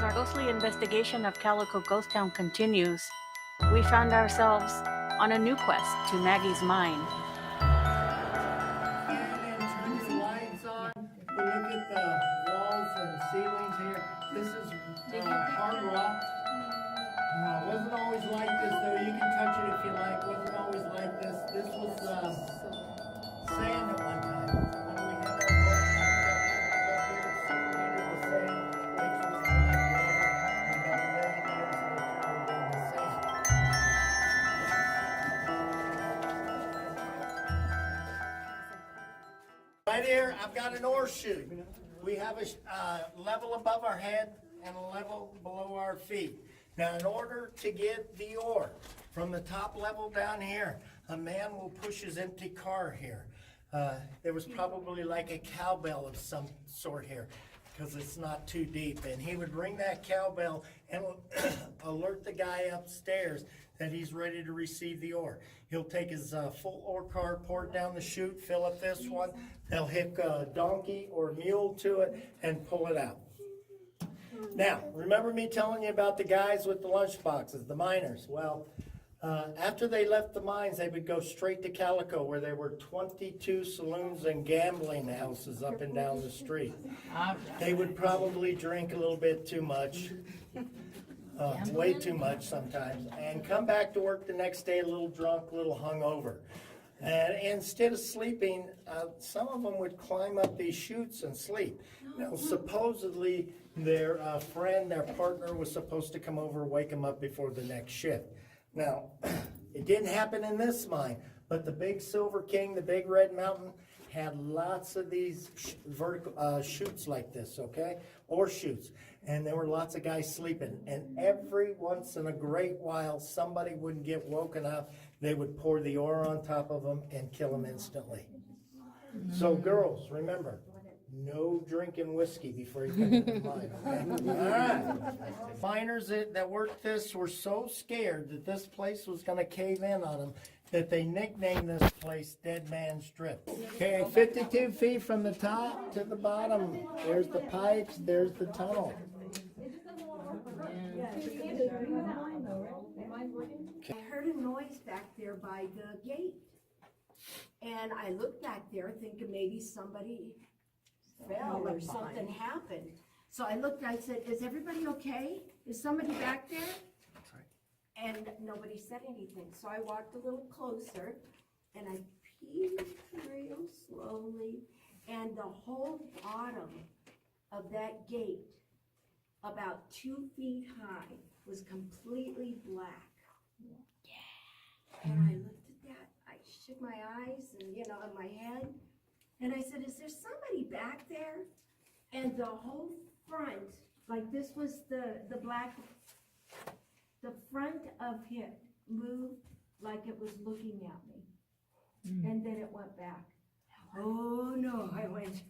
As our ghostly investigation of Calico Ghost Town continues, we found ourselves on a new quest to Maggie's mine. Turn the lights on. Look at the walls and ceilings here. This is hard rock. Wasn't always like this though. You can touch it if you like. Wasn't always like this. This was sand at one time. When we had our boat up here, 6 meters of sand, lakes was black water, and about 1 million years ago it turned into sand. Right here, I've got an ore chute. We have a level above our head and a level below our feet. Now, in order to get the ore from the top level down here, a man will push his empty car here. There was probably like a cowbell of some sort here, because it's not too deep. And he would ring that cowbell and alert the guy upstairs that he's ready to receive the ore. He'll take his full ore car, pour it down the chute, fill up this one. They'll hook a donkey or mule to it and pull it out. Now, remember me telling you about the guys with the lunch boxes, the miners? Well, after they left the mines, they would go straight to Calico, where there were 22 saloons and gambling houses up and down the street. They would probably drink a little bit too much, way too much sometimes, and come back to work the next day a little drunk, a little hungover. And instead of sleeping, some of them would climb up these chutes and sleep. Now, supposedly, their friend, their partner, was supposed to come over and wake them up before the next shift. Now, it didn't happen in this mine, but the Big Silver King, the Big Red Mountain, had lots of these vertical chutes like this, okay? Ore chutes. And there were lots of guys sleeping. And every once in a great while, somebody wouldn't get woken up. They would pour the ore on top of them and kill them instantly. So girls, remember, no drinking whiskey before you come into the mine, okay? All right. Miners that worked this were so scared that this place was going to cave in on them that they nicknamed this place Dead Man's Strip. Okay, 52 feet from the top to the bottom. There's the pipes, there's the tunnel. I heard a noise back there by the gate. And I looked back there thinking maybe somebody fell or something happened. So I looked, I said, is everybody okay? Is somebody back there? And nobody said anything. So I walked a little closer and I peeked real slowly, and the whole bottom of that gate, about 2 feet high, was completely black. And I looked at that, I shook my eyes and, in my head, and I said, is there somebody back there? And the whole front, like this was the black, the front of it moved like it was looking at me. And then it went back. Oh no, I went,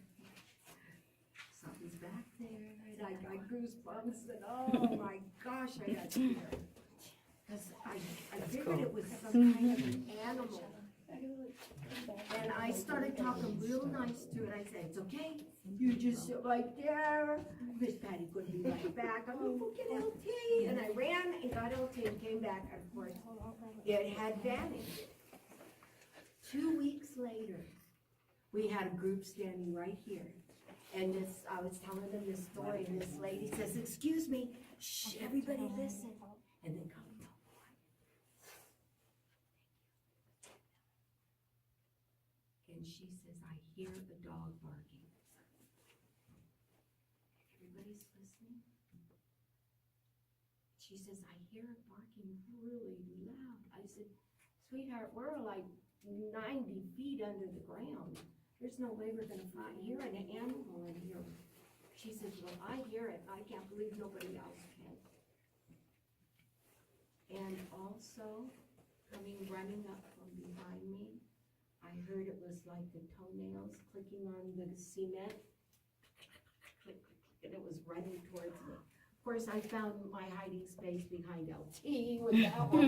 something's back there. And I got goosebumps and oh my gosh, I got scared. Because I figured it was some kind of an animal. And I started talking real nice to it. I said, it's okay. You just sit right there. Miss Patty couldn't be right back. I'm going to go get LT. And I ran and got LT and came back. And of course, it had vanished. 2 weeks later, we had a group standing right here. And I was telling them this story, and this lady says, excuse me, shh, everybody listen. And then come. And she says, I hear the dog barking. Everybody's listening. She says, I hear it barking really loud. I said, sweetheart, we're like 90 feet under the ground. There's no way we're going to hear an animal in here. She says, well, I hear it. I can't believe nobody else can. And also, running up from behind me, I heard it was like the toenails clicking on the cement. Click, click, click, and it was running towards me. Of course, I found my hiding space behind LT with that one.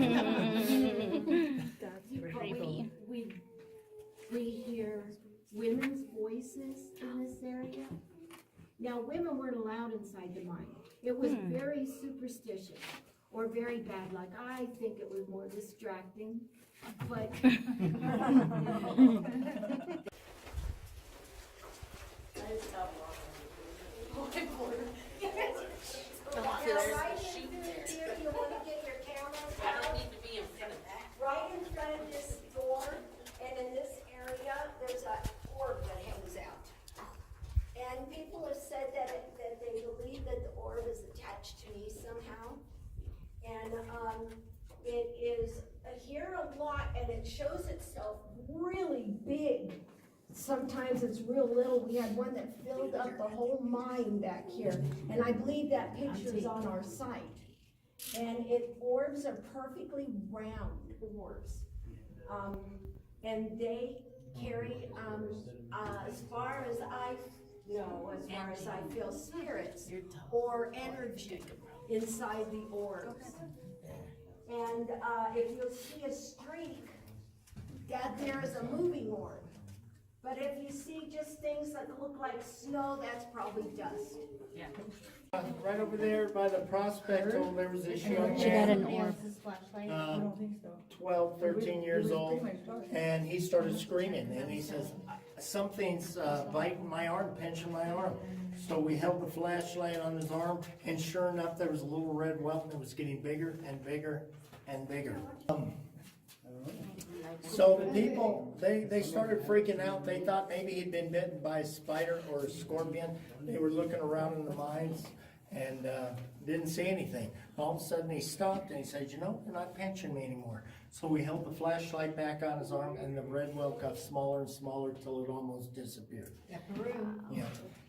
That's creepy. We hear women's voices in this area. Now, women weren't allowed inside the mine. It was very superstitious or very bad, like I think it was more distracting, but. You wanna get your cameras out? I don't need to be in front of that. Right in front of this door, and in this area, there's an orb that hangs out. And people have said that they believe that the orb is attached to me somehow. And, it is here a lot, and it shows itself really big. Sometimes it's real little. We had one that filled up the whole mine back here, and I believe that picture is on our site. And orbs are perfectly round orbs. And they carry, as far as I know, as far as I feel, spirits or energy inside the orbs. And if you'll see a streak, that there is a moving orb. But if you see just things that look like snow, that's probably dust. Yeah. Right over there by the prospect hole, there was this young She got an man, orb. 12, 13 years old, and he started screaming, and he says, something's biting my arm, pinching my arm. So we held the flashlight on his arm, and sure enough, there was a little red welt, and it was getting bigger and bigger and bigger. So the people, they started freaking out. They thought maybe he'd been bitten by a spider or a scorpion. They were looking around in the mines and didn't see anything. All of a sudden he stopped and he said, you know, you're not pinching me anymore. So we held the flashlight back on his arm, and the red welt got smaller and smaller till it almost disappeared. Yeah.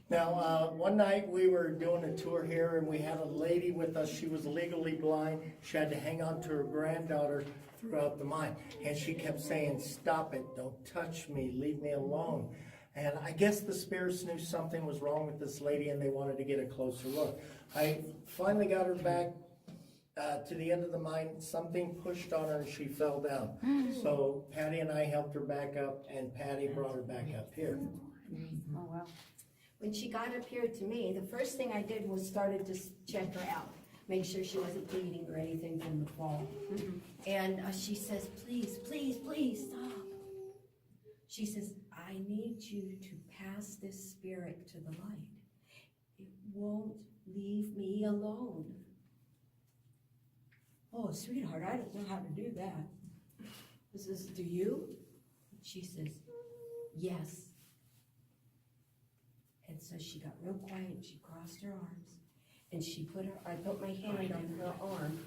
Now, one night we were doing a tour here, and we had a lady with us. She was legally blind. She had to hang on to her granddaughter throughout the mine, and she kept saying, stop it, don't touch me, leave me alone. And I guess the spirits knew something was wrong with this lady, and they wanted to get a closer look. I finally got her back to the end of the mine. Something pushed on her and she fell down. So Patty and I helped her back up, and Patty brought her back up here. Oh, wow. When she got up here to me, the first thing I did was started to check her out, make sure she wasn't bleeding or anything from the fall. And she says, please, please, please stop. She says, I need you to pass this spirit to the light. It won't leave me alone. Oh, sweetheart, I don't know how to do that. I says, do you? She says, yes. And so she got real quiet, and she crossed her arms, and I put my hand on her arm,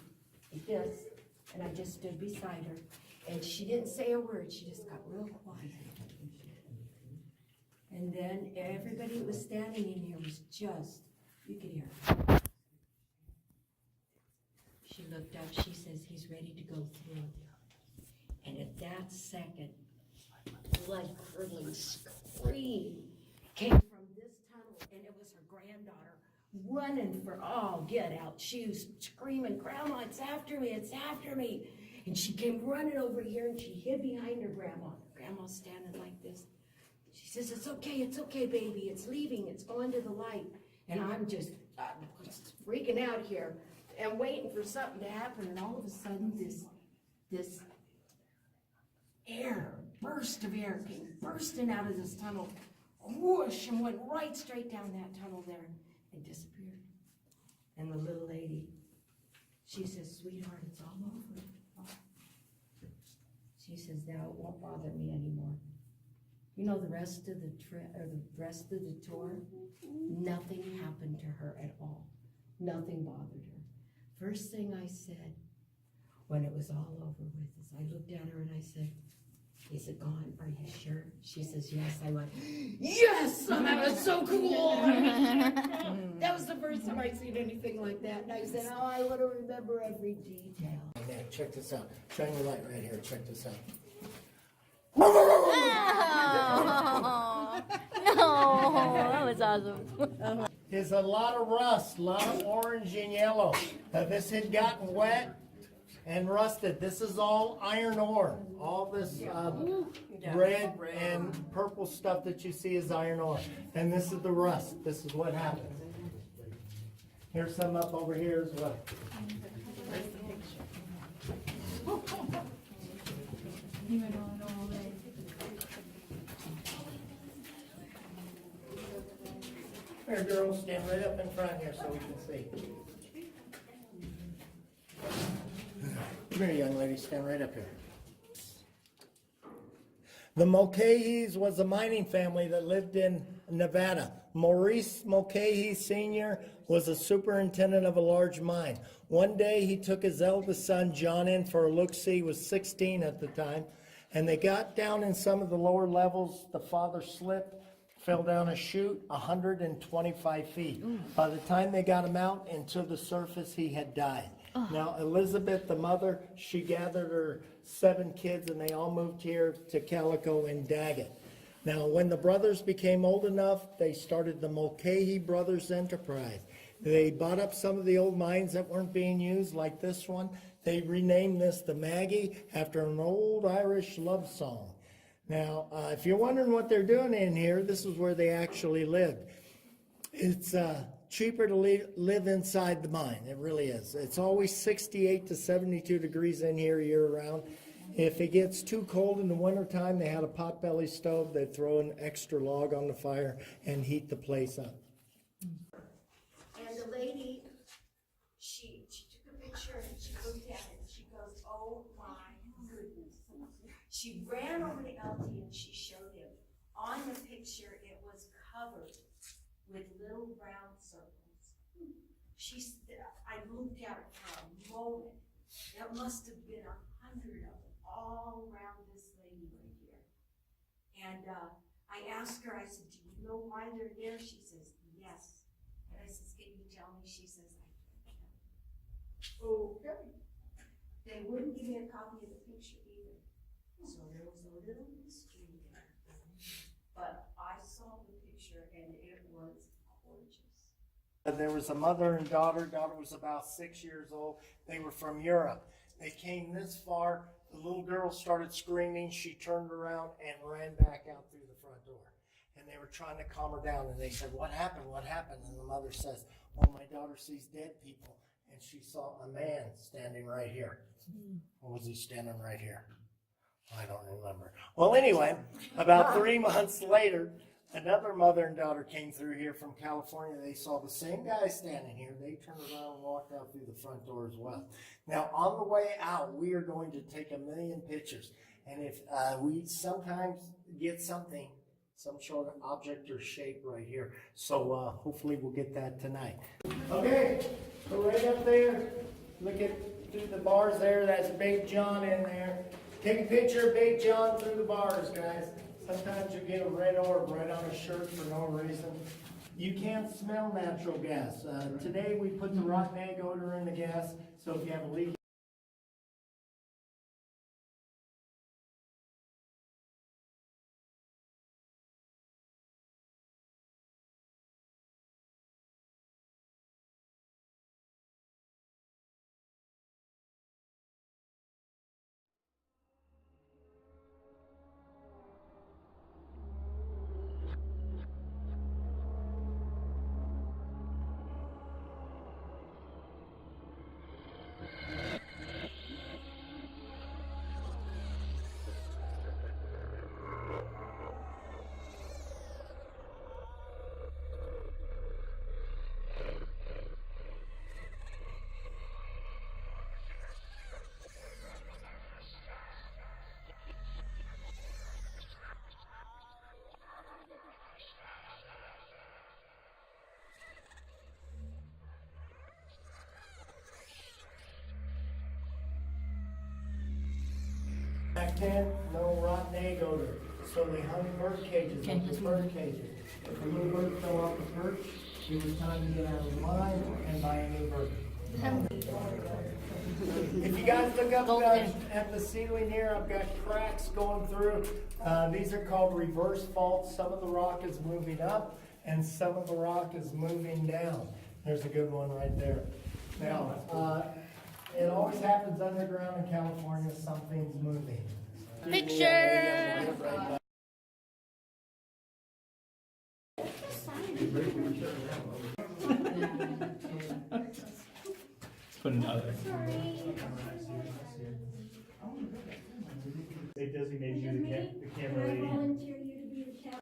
like this, and I just stood beside her, and she didn't say a word, she just got real quiet. And then everybody that was standing in here was just, you could hear her. She looked up, she says, he's ready to go through. And at that second, blood-curdling scream came from this tunnel, and it was her granddaughter running for all get out. She was screaming, Grandma, it's after me, it's after me. And she came running over here, and she hid behind her grandma. Grandma's standing like this. She says, it's okay, baby, it's leaving, it's going to the light. And I'm just freaking out here and waiting for something to happen, and all of a sudden this burst of air came bursting out of this tunnel, whoosh, and went right straight down that tunnel there and disappeared. And the little lady, she says, sweetheart, it's all over. She says, now it won't bother me anymore. You know, the rest of the tour, nothing happened to her at all. Nothing bothered her. First thing I said when it was all over with is I looked at her and I said, is it gone? Are you sure? She says, yes. I went, yes! That was so cool! That was the first time I'd seen anything like that. And I said, oh, I want to remember every detail. Okay, check this out. Shine your light right here. Check this out. Oh, no, that was awesome. There's a lot of rust, a lot of orange and yellow. This had gotten wet and rusted. This is all iron ore. All this red and purple stuff that you see is iron ore. And this is the rust. This is what happened. Here's some up over here as well. Here, girls, stand right up in front here so we can see. Come here, young lady, stand right up here. The Mulcahy's was a mining family that lived in Nevada. Maurice Mulcahy Sr. was a superintendent of a large mine. One day he took his eldest son John in for a look-see. He was 16 at the time. And they got down in some of the lower levels. The father slipped, fell down a chute 125 feet. By the time they got him out into the surface, he had died. Now, Elizabeth, the mother, she gathered her 7 kids and they all moved here to Calico and Daggett. Now, when the brothers became old enough, they started the Mulcahy Brothers Enterprise. They bought up some of the old mines that weren't being used, like this one. They renamed this the Maggie after an old Irish love song. Now, if you're wondering what they're doing in here, this is where they actually lived. It's cheaper to live inside the mine. It really is. It's always 68 to 72 degrees in here year-round. If it gets too cold in the wintertime, they had a potbelly stove. They'd throw an extra log on the fire and heat the place up. And the lady, she took a picture and she looked at it and she goes, oh my goodness. She ran over to LT and she showed him. On the picture, it was covered with little round circles. I looked at it for a moment. There must have been 100 of them all around this lady right here. And I asked her, I said, do you know why they're there? She says, yes. And I says, can you tell me? She says, I can't. Okay. They wouldn't give me a copy of the picture either. So there was a little mystery there. But I saw the picture and it was gorgeous. There was a mother and daughter. Daughter was about 6 years old. They were from Europe. They came this far. The little girl started screaming. She turned around and ran back out through the front door. And they were trying to calm her down. And they said, what happened? What happened? And the mother says, well, my daughter sees dead people. And she saw a man standing right here. Or was he standing right here? I don't remember. Well, anyway, about 3 months later, another mother and daughter came through here from California. They saw the same guy standing here. They turned around and walked out through the front door as well. Now, on the way out, we are going to take 1,000,000 pictures. And if we sometimes get something, some sort of object or shape right here. So hopefully we'll get that tonight. Okay, so right up there, look at through the bars there. That's Big John in there. Take a picture of Big John through the bars, guys. Sometimes you get a red orb right on a shirt for no reason. You can't smell natural gas. Today we put the rotten egg odor in the gas, so if you have a leak. Back then, no rotten egg odor, so they hung bird cages like the bird cages. If a little bird fell off the perch, it was time to get out of the line and buy a new bird. If you guys look up at the ceiling here, I've got cracks going through. These are called reverse faults. Some of the rock is moving up and some of the rock is moving down. There's a good one right there. Now, it always happens underground in California, something's moving. Picture! Put another. They designated you the Can camera I lady. volunteer you to be the camera?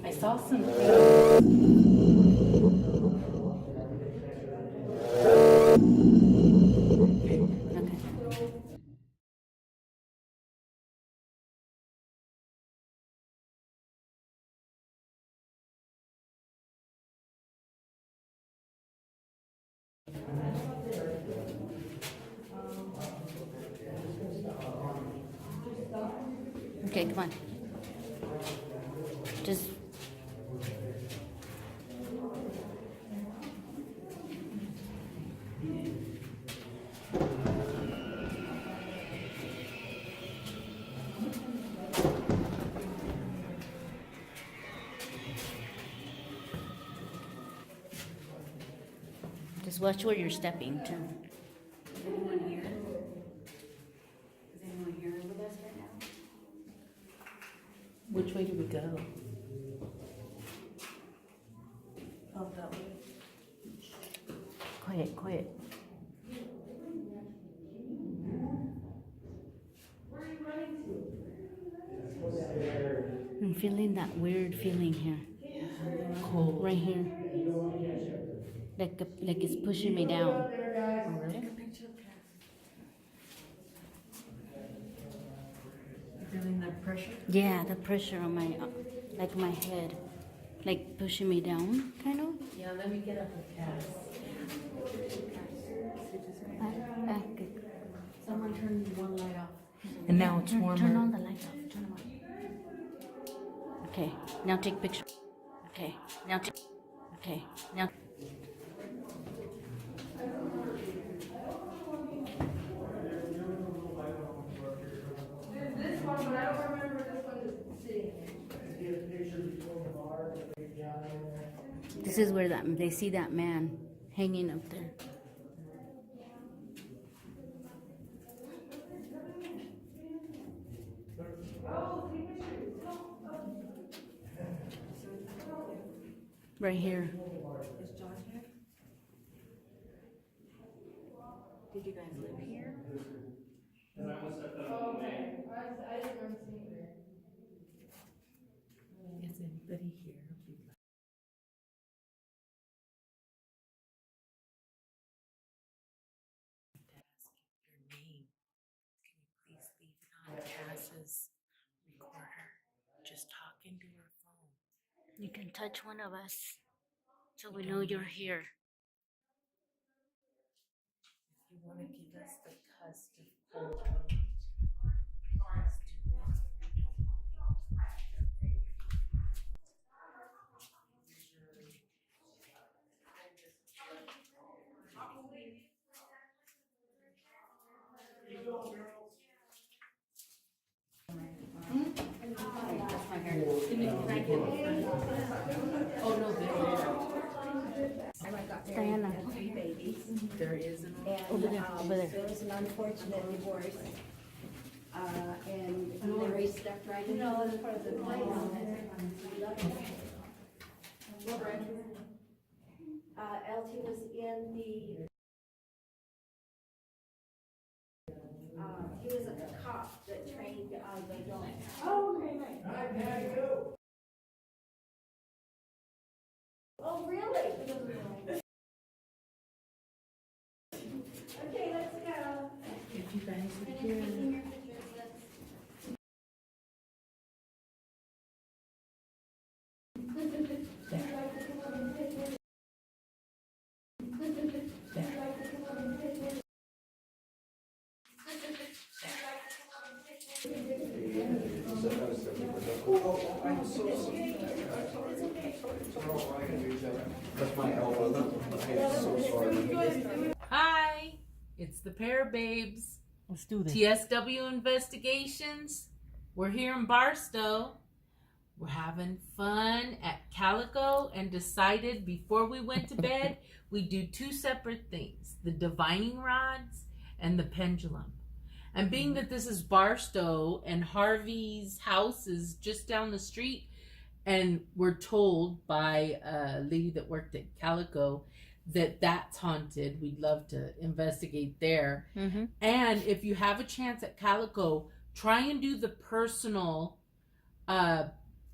I saw some. Okay, come on. Just. Just watch where you're stepping too. Is anyone here? Is anyone here with us right now? Which way do we go? Oh, that way. Quiet, quiet. I'm feeling that weird feeling here. Cold. Right here. Like it's pushing me down. Oh, really? Feeling the pressure? Yeah, the pressure on my, like my head. Like pushing me down, kind of. Yeah, let me get up with Cass. Okay. Someone turn one light off. And now it's warmer. Turn on the lights off. Turn them on. Okay, now take picture. Okay, now take. Okay, now. There's this one, but I don't remember this one sitting. This is where they see that man hanging up there. Right here. Is John here? Did you guys live here? Is anybody here? Your name. Can you please leave it on Cass's recorder? Just talk into her phone. You can touch one of us so we know you're here. If you want to give us the cusp of cold, please do that. Oh no, Diana. there is an. And, Over there, over there. There was an unfortunate divorce. And Mary stepped right in. No, that's part of the place. LT was in the, he was a cop that trained, the dog. Oh, okay, nice. Oh, really? Okay, let's go. If you guys would And hear. then taking your pictures, let's. That's my elbow. I'm so sorry. Hi. It's the Parababes. Let's do this. TSW Investigations. We're here in Barstow. We're having fun at Calico and decided before we went to bed, we do two separate things, the divining rods and the pendulum. And being that this is Barstow and Harvey's house is just down the street, and we're told by a lady that worked at Calico that that's haunted, we'd love to investigate there. Mm-hmm. And if you have a chance at Calico, try and do the personal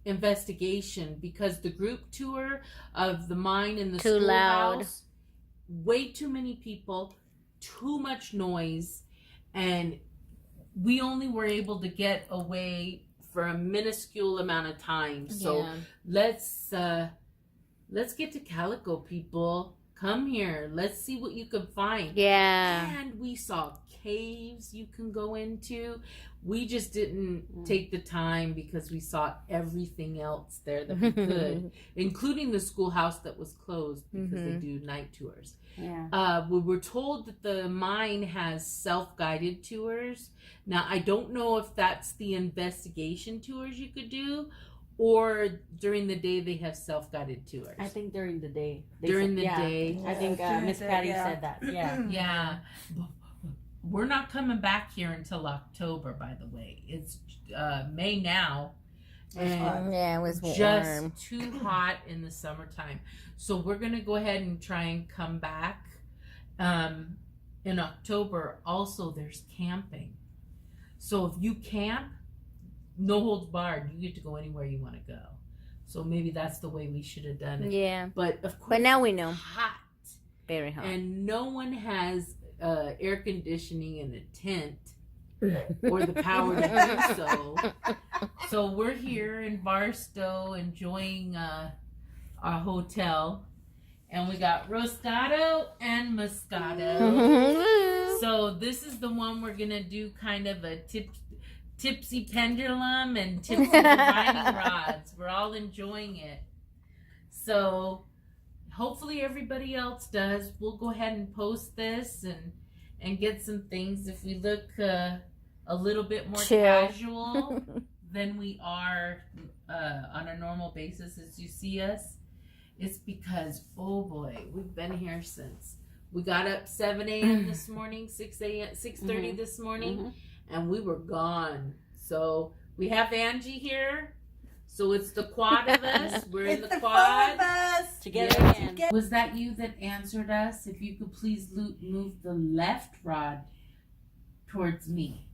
investigation, because the group tour of the mine in the Too loud. schoolhouse, way too many people, too much noise, and we only were able to get away for a minuscule amount of time. So let's get to Calico, people. Come here. Let's see what you can find. Yeah. And we saw caves you can go into. We just didn't take the time because we saw everything else there that we could, including the schoolhouse that was closed because they do night tours. Yeah. We were told that the mine has self-guided tours. Now, I don't know if that's the investigation tours you could do, or during the day they have self-guided tours. I think during the day. During the day. I think During Miss the day, Patty yeah. said that. Yeah. Yeah. We're not coming back here until October, by the way. It's May now. And Yeah, it was just too hot in the summertime. So we're going to go ahead and try and come back in October. Also, there's camping. So if you camp, no holds barred. You get to go anywhere you want to go. So maybe that's the way we should have done it. Yeah. But of course, But now we know. hot. Very hot. And no one has air conditioning in a tent or the power to do so. So we're here in Barstow enjoying our hotel. And we got Roscato and Moscato. So this is the one we're going to do kind of a tipsy pendulum and tipsy divining rods. We're all enjoying it. So hopefully everybody else does. We'll go ahead and post this and get some things. If we look a little bit more Chill. casual than we are on a normal basis as you see us, it's because, oh boy, we've been here since we got up 7 a.m. this morning, 6:30 this morning, and we were gone. So we have Angie here. So it's the quad of us. We're in the quad. Together Yeah. again. Was that you that answered us? If you could please move the left rod towards me.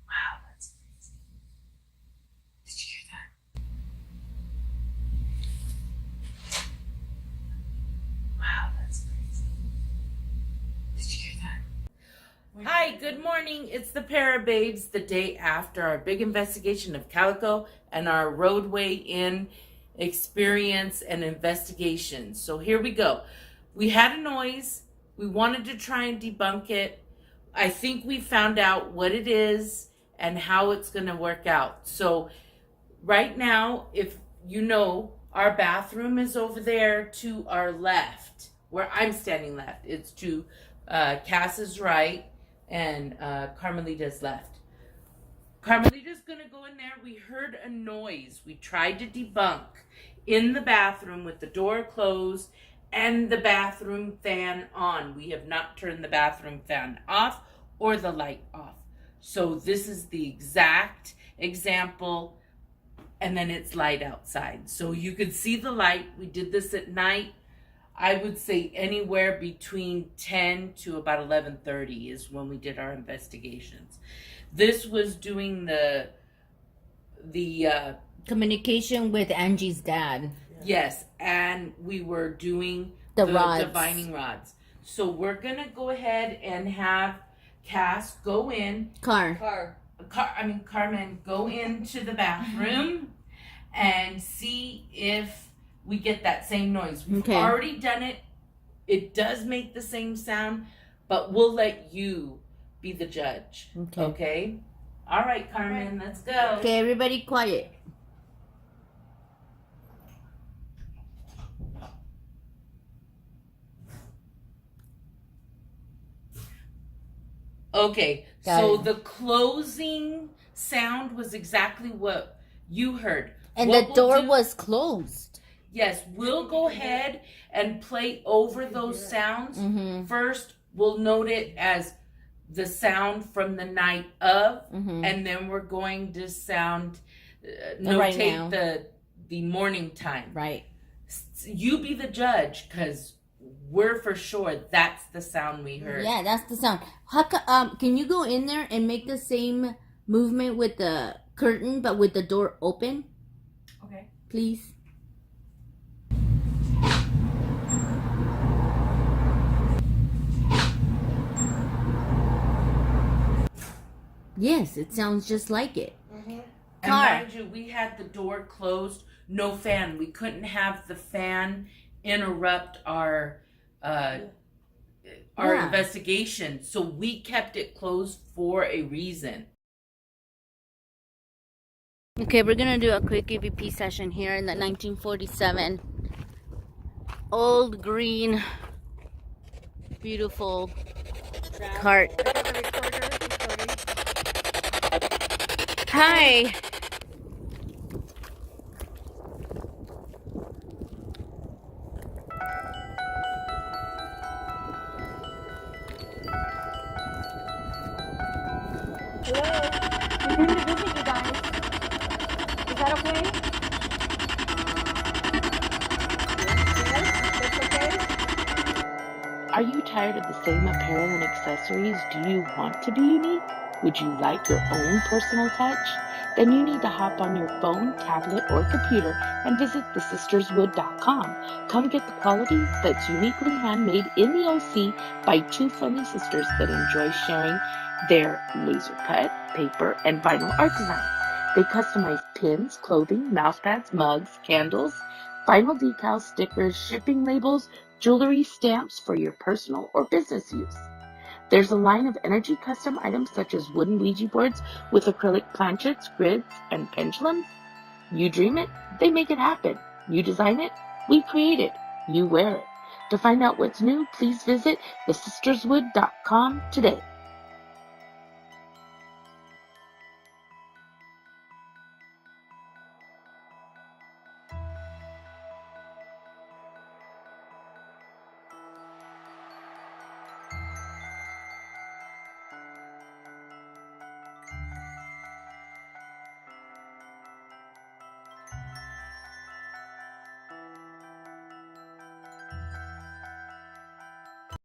Wow, that's crazy. Did you hear that? Wow, that's crazy. Did you hear that? Hi, good morning. It's the Parababes, the day after our big investigation of Calico and our roadway in experience and investigation. So here we go. We had a noise. We wanted to try and debunk it. I think we found out what it is and how it's going to work out. So right now, if you know, our bathroom is over there to our left, where I'm standing left. It's to Cass's right and Carmelita's left. Carmelita's gonna go in there. We heard a noise. We tried to debunk in the bathroom with the door closed and the bathroom fan on. We have not turned the bathroom fan off or the light off. So this is the exact example, and then it's light outside. So you could see the light. We did this at night. I would say anywhere between 10 to about 11:30 is when we did our investigations. This was doing the Communication with Angie's dad. yes, and we were doing The the rods. divining rods. So we're gonna go ahead and have Cass go in. Carmen, go into the bathroom and see if we get that same noise. We've Okay. already done it. It does make the same sound, but we'll let you be the judge. Okay. Okay? All right, Carmen, let's go. Okay, everybody quiet. Okay, Got so it. the closing sound was exactly what you heard. And What the we'll door do- was closed. Yes, we'll go ahead and play over those sounds. Mm-hmm. First, we'll note it as the sound from the night of, and then we're going to notate the morning time. Right. You be the judge, because we're for sure that's the sound we heard. Yeah, that's the sound. Can you go in there and make the same movement with the curtain, but with the door open? Okay. Please. Yes, it sounds just like it. And Car. mind you, we had the door closed, no fan. We couldn't have the fan interrupt our investigation, so we kept it closed for a reason. Okay, we're gonna do a quick EVP session here in the 1947 old green, beautiful cart. Hi. Are you tired of the same apparel and accessories? Do you want to be unique? Would you like your own personal touch? Then you need to hop on your phone, tablet, or computer and visit thesisterswood.com. Come get the quality that's uniquely handmade in the OC by two friendly sisters that enjoy sharing their laser cut, paper, and vinyl art designs. They customize pins, clothing, mousepads, mugs, candles, vinyl decals, stickers, shipping labels, jewelry, stamps for your personal or business use. There's a line of energy custom items such as wooden Ouija boards with acrylic planchets, grids, and pendulums. You dream it, they make it happen. You design it, we create it. You wear it. To find out what's new, please visit thesisterswood.com today.